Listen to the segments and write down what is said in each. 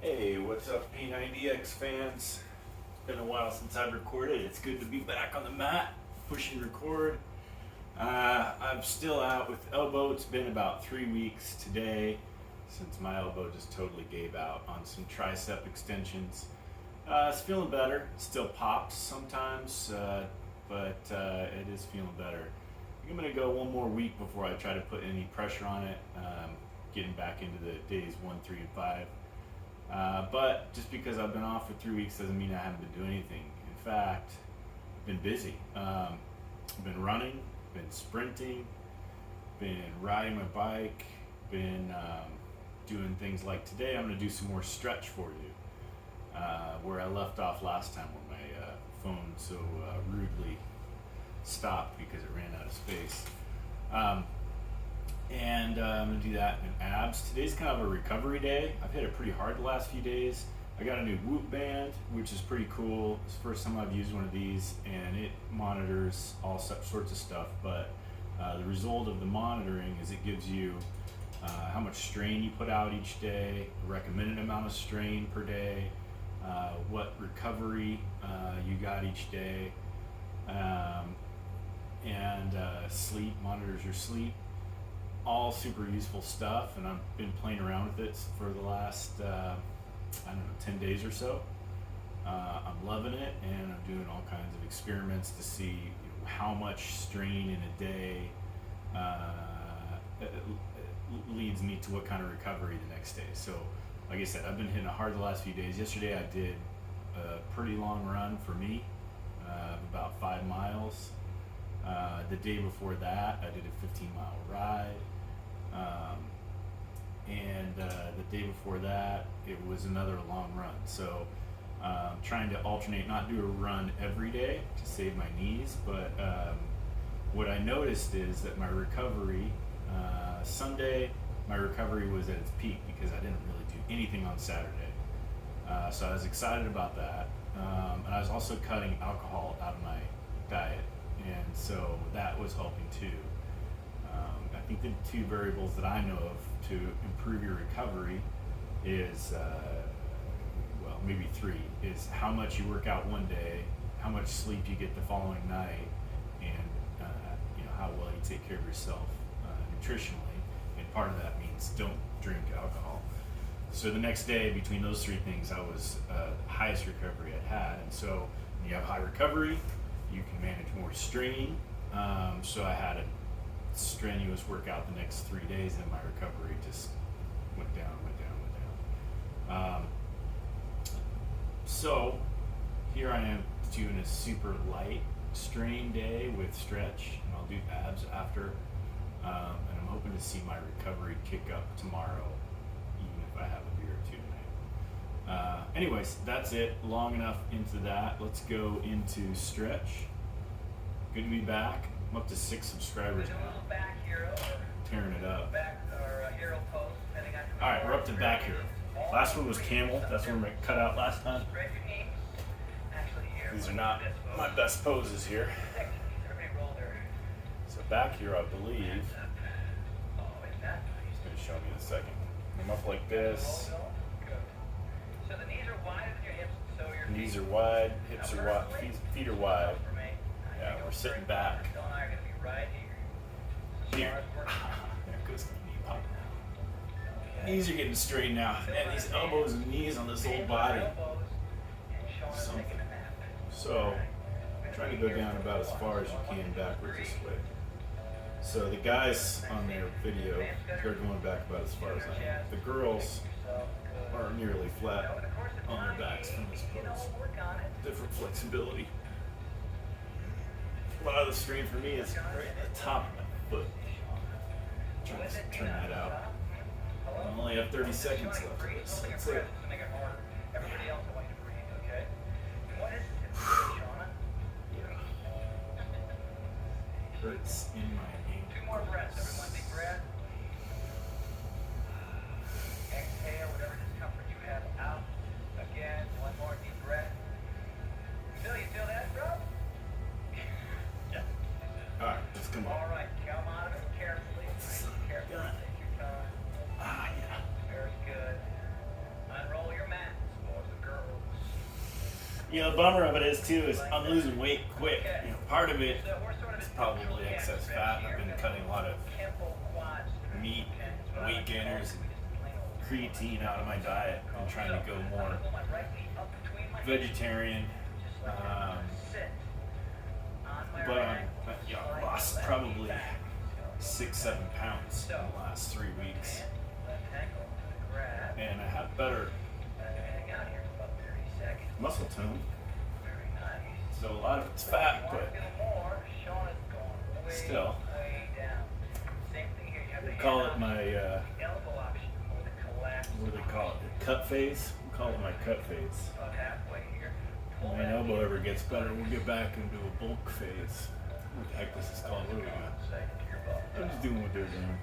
Hey, what's up, P90X fans? It's been a while since I've recorded. It's good to be back on the mat, pushing record. I'm still out with elbow. It's been about 3 weeks today since my elbow just totally gave out on some tricep extensions. It's feeling better. It still pops sometimes, but it is feeling better. I'm going to go one more week before I try to put any pressure on it, getting back into the days 1, 3, and 5. But just because I've been off for 3 weeks doesn't mean I haven't been doing anything. In fact, I've been busy. I've been running, been sprinting, been riding my bike, been doing things like today. I'm going to do some more stretch for you, where I left off last time when my phone so rudely stopped because it ran out of space. And I'm going to do that in abs. Today's kind of a recovery day. I've hit it pretty hard the last few days. I got a new Whoop band, which is pretty cool. It's the first time I've used one of these, and it monitors all sorts of stuff. But the result of the monitoring is it gives you how much strain you put out each day, a recommended amount of strain per day, what recovery you got each day, and sleep, monitors your sleep. All super useful stuff, and I've been playing around with it for the last 10 days or so. I'm loving it, and I'm doing all kinds of experiments to see how much strain in a day leads me to what kind of recovery the next day. So like I said, I've been hitting it hard the last few days. Yesterday I did a pretty long run for me, about 5 miles. The day before that, I did a 15-mile ride, and the day before that, it was another long run. So trying to alternate, not do a run every day to save my knees, but what I noticed is that my recovery, Sunday, my recovery was at its peak because I didn't really do anything on Saturday. So I was excited about that, and I was also cutting alcohol out of my diet. And so that was helping too. I think the two variables that I know of to improve your recovery is, well, maybe three, is how much you work out one day, how much sleep you get the following night, and how well you take care of yourself nutritionally. And part of that means don't drink alcohol. So the next day, between those three things, I was the highest recovery I'd had. And so when you have high recovery, you can manage more strain. So I had a strenuous workout the next 3 days, and my recovery just went down. So here I am doing a super light strain day with stretch, and I'll do abs after. And I'm hoping to see my recovery kick up tomorrow, even if I have a beer or two tonight. Anyways, that's it. Long enough into that. Let's go into stretch. Good to be back. I'm up to 6 subscribers now. Tearing it up. Alright, we're up to back hero. Last one was camel. That's where I cut out last time. These are not my best poses here. So back here, I believe, it's going to show me in a second. I'm up like this. Knees are wide, hips are wide, feet are wide. Yeah, we're sitting back. Here. There goes the knee pop. Knees are getting straightened now. Man, these elbows and knees on this whole body. Something. So, try to go down about as far as you can backwards this way. So the guys on their video, they're going back about as far as I am. The girls are nearly flat on their backs from this pose. Different flexibility. A lot of the strain for me is right at the top of my foot. Trying to turn that out. I only have 30 seconds left of this. That's it. Hurts in my ankle. 2 more breaths. Everyone, big breath. Exhale whatever discomfort you have out. Again, 1 more deep breath. Phil, you feel that, bro? Yeah. Alright, let's come on. Alright, come out of it carefully. Carefully. Take your time. Yeah. Very good. Unroll your mat. You know, the bummer of it is too is I'm losing weight quick. You know, part of it is probably excess fat. I've been cutting a lot of meat, weight gainers, and creatine out of my diet and trying to go more vegetarian. But I lost probably 6-7 pounds in the last 3 weeks, and I have better muscle tone. So a lot of it's fat, but still. We call it my what do they call it? Cut phase. We call it my cut phase. When my elbow ever gets better, we'll get back into a bulk phase. What the heck this is called? What are we doing? I'm just doing what they're doing.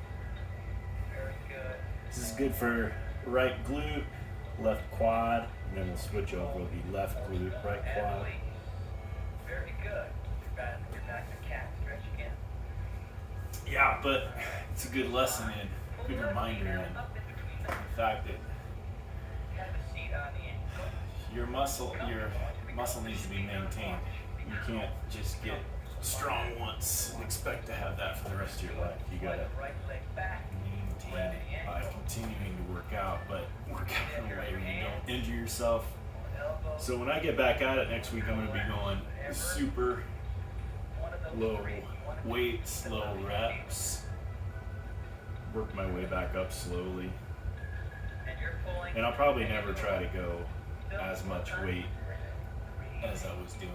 This is good for right glute, left quad, and then we'll switch over. It'll be left glute, right quad. Very good. You're back to cat stretch again. Yeah, but it's a good lesson in, good reminder in the fact that Have a seat on the ankle. your muscle needs to be maintained. You can't just get strong once and expect to have that for the rest of your life. You gotta Right leg back. maintain it by continuing to work out, but work out in a way where you don't injure yourself. Elbow. So when I get back at it next week, I'm gonna be going super One of those low three. weights, low reps, work my way back up slowly. And you're pulling. And I'll probably never try to go as much weight as I was doing.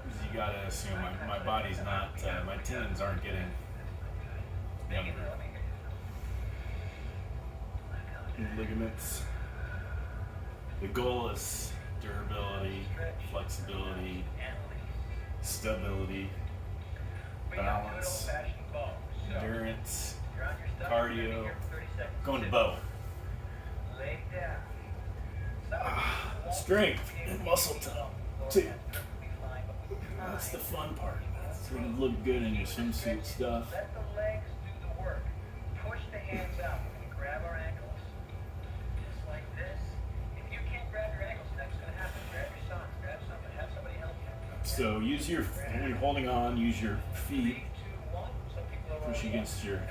Because you gotta assume my body's not, my tendons aren't getting younger. And ligaments. The goal is durability, flexibility, stability, balance, endurance, cardio, going to bow. Strength and muscle tone too. That's the fun part. That's when you look good in your swimsuit stuff. Let the legs do the work. Push the hands out. We're gonna grab our ankles. Just like this. If you can't grab your ankles, that's gonna happen. Grab your socks, grab something, have somebody help you. So use your, when you're holding on, use your feet, 3, 2, 1. Some people are push against your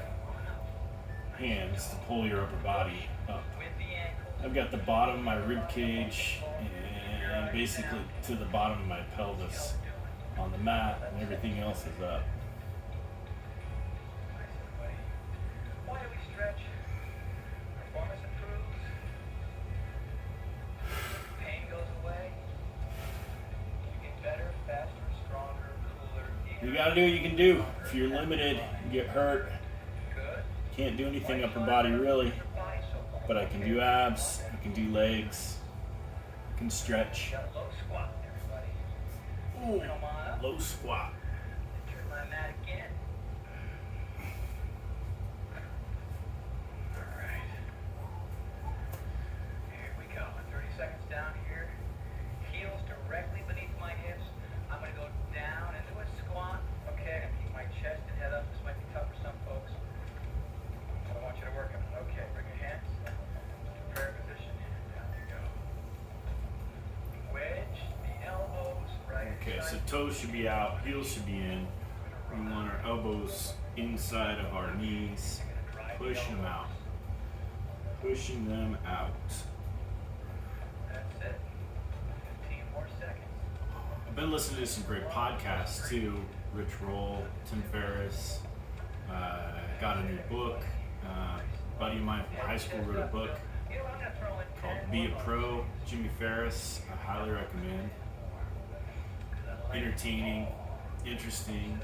hands to pull your upper body up. with the ankles. I've got the bottom of my rib cage and basically to the bottom of my pelvis on the mat, and everything else is up. Why do we stretch? Performance improves. Pain goes away. You get better, faster, stronger, cooler, You eager. gotta do what you can do. If you're limited, you get hurt. Good. Can't do anything upper body really, but I can do abs, I can do legs, I can stretch. Got a low squat, everybody. Ooh, Come on up. low squat. Turn my mat again. Alright. Here we go. 30 seconds down here. Heels directly beneath my hips. I'm going to go down into a squat. Okay, I'm going to keep my chest and head up. This might be tough for some folks. But I want you to work on it. Okay, bring your hands. Prayer position. Down you go. Wedge the elbows right Okay, so side. toes should be out, heels should be in. We want our elbows inside of our knees, pushing them out. Pushing them out. That's it. 15 more seconds. I've been listening to some great podcasts too. Rich Roll, Tim Ferriss. Got a new book. A buddy of mine from high school wrote a book You know what, I'm going to throw in called Be a Pro. Jimmy Ferriss. I highly recommend. Entertaining, interesting.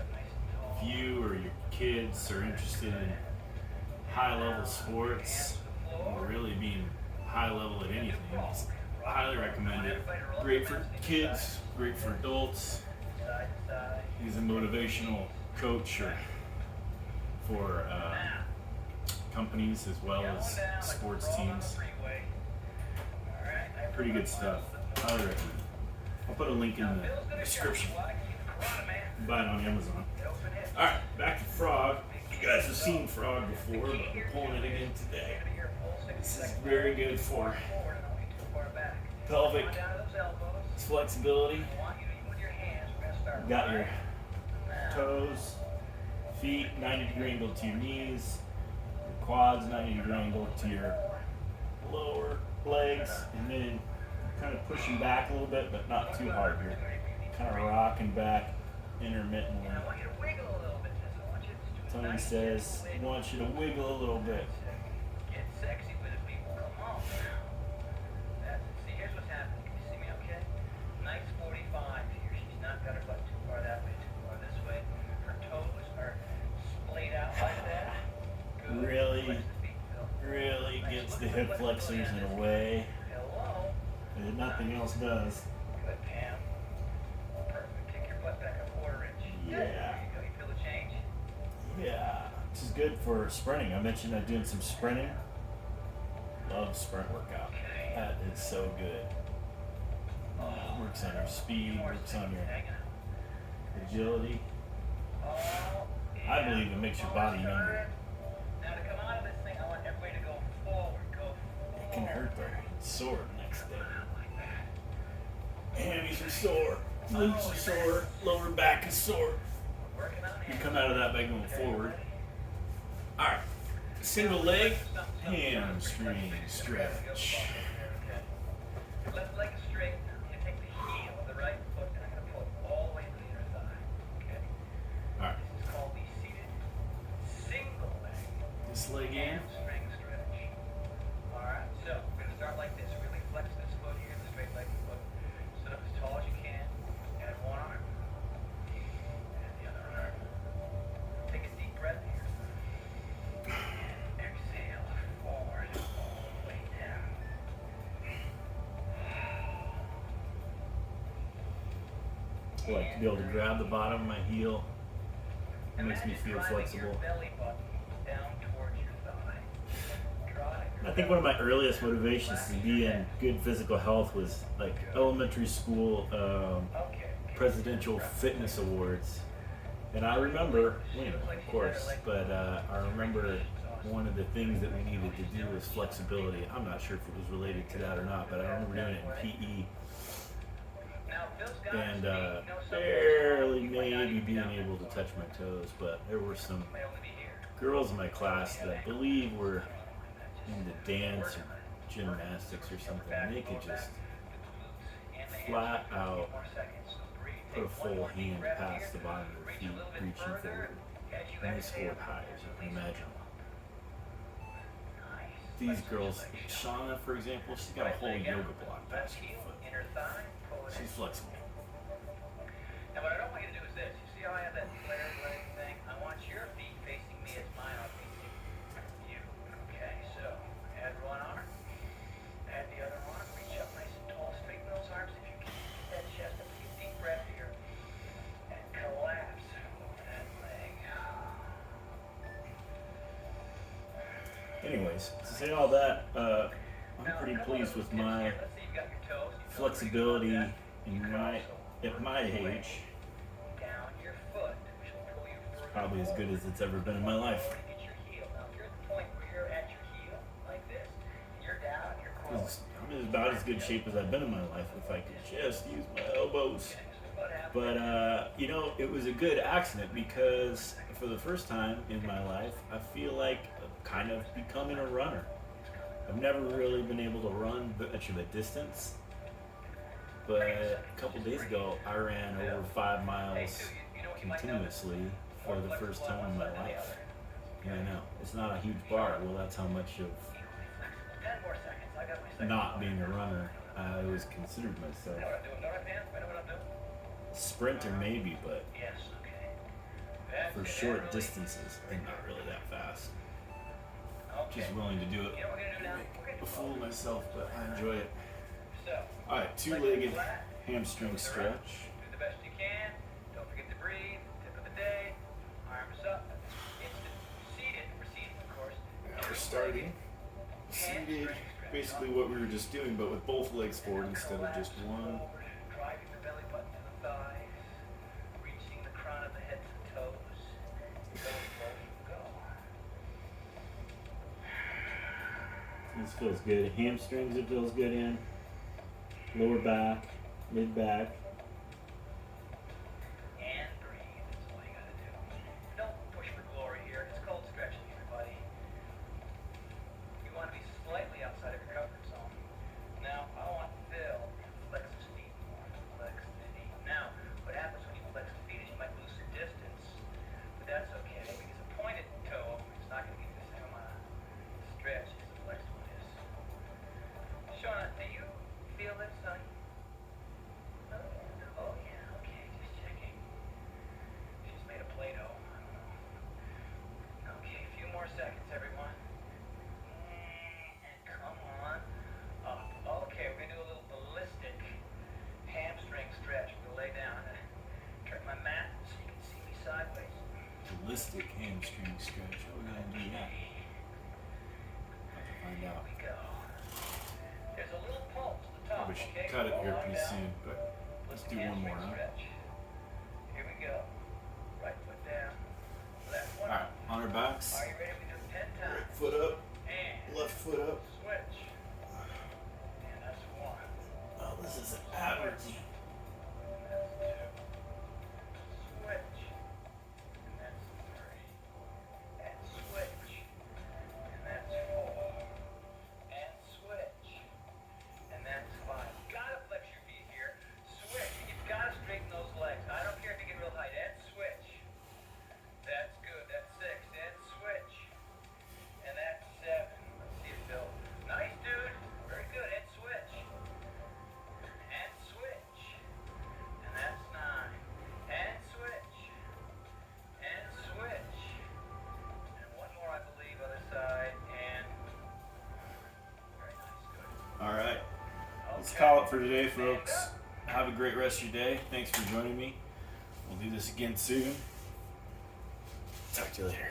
If you or your kids are interested in high level sports or really being high level at anything, I highly recommend it. Great for kids, great for adults. side to side. He's a motivational coach for companies as well as sports teams. Pretty good stuff. Highly recommend. I'll put a link in the description. Buy it on Amazon. Alright, back to frog. You guys have seen frog before, but we're pulling it again today. This is very good for pelvic Come on down to those elbows. flexibility. I want you to, even with your hands, we're gonna start. You got your now. toes, feet 90-degree angle to your knees, your quads 90-degree angle to your lower legs, and then kind of pushing back a little bit, but not too hard. You're kind of rocking back intermittently. And I want you to wiggle a little bit. I want you to just do a Tony nice says gentle he wiggle. wants you to wiggle a little bit. Get sexy with it, people. Come on. That's it. See, here's what's happening. Can you see me okay? Nice 45 here. She's not got her butt too far that way, too far this way. Her toes are splayed out like that. Good. Really, Flex the feet, Phil. really Nice. gets Look the at hip flexibility flexors on in this. a way Hello. that nothing else does. Good, Pam. Perfect. Kick your butt back a quarter-inch. Good. Yeah. There you go. You feel the change? Yeah, this is good for sprinting. I mentioned I'm doing some sprinting. Love sprint workout. Okay. That is so good. Works on your speed, works on your Hang on. agility. Oh, I believe it makes your body younger. Now to come out of this thing, I want everybody to go forward. Go forward. It can hurt their sore the next day. Like that. Hammies are sore, glutes are sore, lower back is sore. Working on You it. come out of that by going forward. All right, single leg, hamstring stretch. Left leg is straight. I'm going to take the heel of the right foot and I'm going to pull it all the way to the inner thigh. Okay? All right, This is called the seated single leg this leg in. hamstring stretch. Alright, so we're going to start like this. Really flex this foot here, the straight leg foot. Sit up as tall as you can. Add one arm. And the other arm. Take a deep breath here. Exhale forward, all the way down. I like to be able to grab the bottom of my heel. It makes me feel Driving flexible. your belly button down towards your thigh. Drive your I think one of my earliest motivations to be in good physical health was like elementary school Okay. presidential fitness awards. And I remember winning, of course, but I remember one of the things that we needed to do was flexibility. I'm not sure if it was related to that or not, but I remember doing it in PE. Now, Phil's got And his feet. You know, some barely people might not maybe even being down able to this touch low. my toes, but there were some Might only be here. girls in my class that I believe were into dance or gymnastics or something, and they could just flat out put a full hand past the bottom of their feet, reaching forward. And they scored high, as you can imagine. These girls, Shauna, for example, she's got a whole yoga block past her foot. She's flexible. Now, what I don't want you to do is this. You see how I have that flared leg thing? I want your feet facing me as mine are facing you. Okay, so add one arm, add the other arm, reach up nice and tall, straighten those arms if you can. Keep that chest up, take a deep breath here, and collapse over that leg. Anyways, to say all that, I'm pretty pleased with my Let's say you've got your toes. You flexibility at my age. down your foot, which will pull you further Probably as good as it's ever been in my life. forward and get your heel. Now, if you're at the point where you're at your heel, like this, you're down, you're crawling. I'm in about as good shape as I've been in my life if I could just use my elbows. Okay, so what happens? But, you know, it was a good accident because for the first time in my life, I feel like I'm kind of becoming a runner. I've never really been able to run much of a distance. But a couple days ago, I ran over 5 miles continuously for the first time in my life. And I know, it's not a huge bar. Well, that's how much of 10 more seconds. I got my second. not being a runner I always considered myself. I know what I'm doing, don't I, Pam? I know what I'm doing? Sprinter maybe, but Yes, okay. That's for it, short really. distances, I'm not really that fast. Okay. Just willing to do it. You know what we're gonna do now? We're gonna A fool of myself, but I enjoy it. So, Alright, two-legged hamstring stretch. do the best you can. Don't forget to breathe. Tip of the day. Arms up. Instant seated. We're seated, of course. Now we're starting seated, basically what we were just doing, but with both legs forward instead of just one. Driving the belly button to the thighs. Reaching the crown of the head to the toes. Go, go, go. This feels good. Hamstrings, it feels good in. lower back, mid back. And breathe. That's all you gotta do. Don't push for glory here. It's cold stretching, everybody. You want to be slightly outside of your comfort zone. Now, I want Phil to flex his feet more. Flex the feet. Now, what happens when you flex the feet is you might lose some distance. But that's okay, because a pointed toe is not going to give you the same amount of stretch as a flexed one is. Shauna, do you feel this, son? Oh, yeah, okay, just checking. She's made of Play-Doh. I don't know. Okay, a few more seconds, everyone. And come on up. Okay, we're going to do a little ballistic hamstring stretch. We're going to lay down and turn my mat so you can see me sideways. Ballistic hamstring stretch. How are we gonna do that? Have to find Here out. we go. There's a little pulse at the top, Probably should okay? cut it here All pretty down. soon, but let's do one more, huh? Stretch. Here we go. Right foot down. Left one Alright, up. on our backs. Are you ready? We do 10 times. Right foot up, And left foot up. switch. And that's one. Oh, this is an average. And that's two. Switch. And that's three. And switch. And that's four. And switch. And that's five. Gotta flex your feet here. Switch. You've gotta straighten those legs. I don't care if you get real high. And switch. That's good. That's six. And switch. And that's seven. Let's see it, Bill. Nice, dude. Very good. And switch. And switch. And that's nine. And switch. And switch. And one more, I believe, other side. And very nice. Good. Alright, let's Okay. call it for today, Stand folks. up. Have a great rest of your day. Thanks for joining me. We'll do this again soon. Talk to you later.